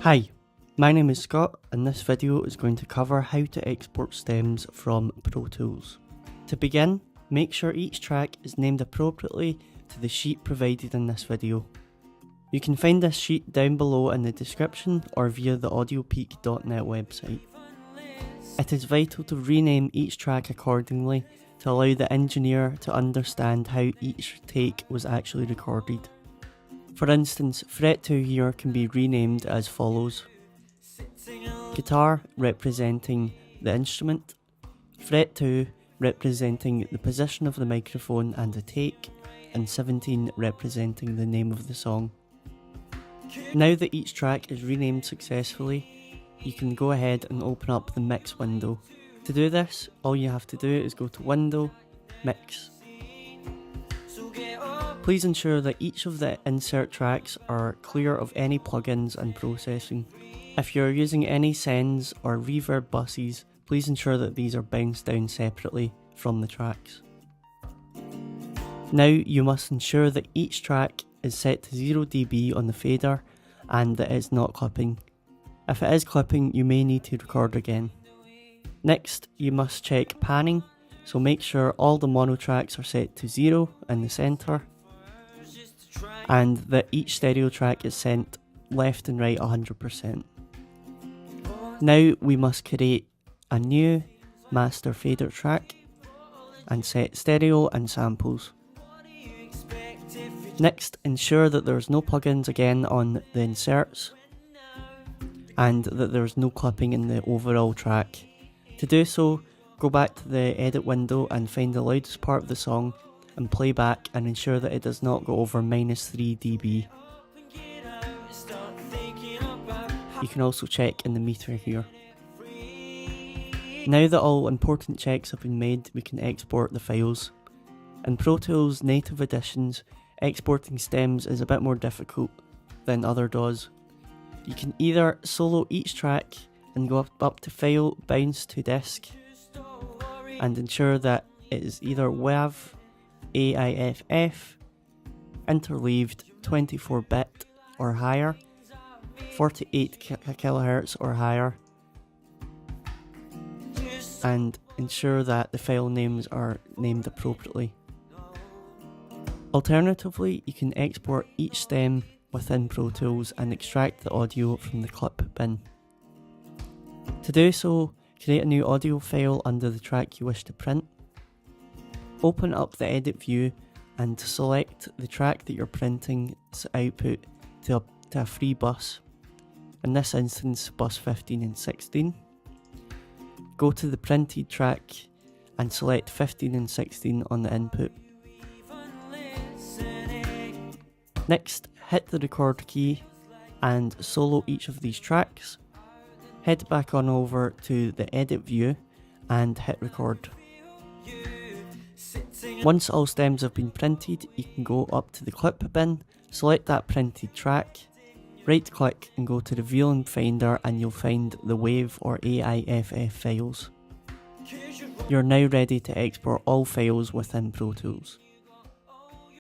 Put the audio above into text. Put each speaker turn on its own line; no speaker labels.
Hi, my name is Scott and this video is going to cover how to export stems from Pro Tools. To begin, make sure each track is named appropriately to the sheet provided in this video. You can find this sheet down below in the description or via the Audiopeak.net website. It is vital to rename each track accordingly to allow the engineer to understand how each take was actually recorded. For instance, fret 2 here can be renamed as follows: guitar representing the instrument, fret 2 representing the position of the microphone and the take, and 17 representing the name of the song. Now that each track is renamed successfully, you can go ahead and open up the mix window. To do this, all you have to do is go to Window, Mix. Please ensure that each of the insert tracks are clear of any plugins and processing. If you're using any sends or reverb buses, please ensure that these are bounced down separately from the tracks. Now you must ensure that each track is set to 0 dB on the fader and that it's not clipping. If it is clipping, you may need to record again. Next, you must check panning, so make sure all the mono tracks are set to 0 in the centre, and that each stereo track is sent left and right 100%. Now we must create a new master fader track and set stereo and samples. Next, ensure that there's no plugins again on the inserts and that there's no clipping in the overall track. To do so, go back to the edit window and find the loudest part of the song and play back and ensure that it does not go over -3 dB. You can also check in the meter here. Now that all important checks have been made, we can export the files. In Pro Tools native editions, exporting stems is a bit more difficult than other DAWs. You can either solo each track and go up to File, Bounce to Disk, and ensure that it is either WAV, AIFF, interleaved 24-bit or higher, 48 kHz or higher, and ensure that the file names are named appropriately. Alternatively, you can export each stem within Pro Tools and extract the audio from the clip bin. To do so, create a new audio file under the track you wish to print. Open up the edit view and select the track that you're printing's output to a free bus, in this instance bus 15 and 16. Go to the printed track and select 15 and 16 on the input. Next, hit the record key and solo each of these tracks. Head back on over to the edit view and hit record. Once all stems have been printed, you can go up to the clip bin, select that printed track, right click and go to Reveal in Finder and you'll find the WAV or AIFF files. You're now ready to export all files within Pro Tools.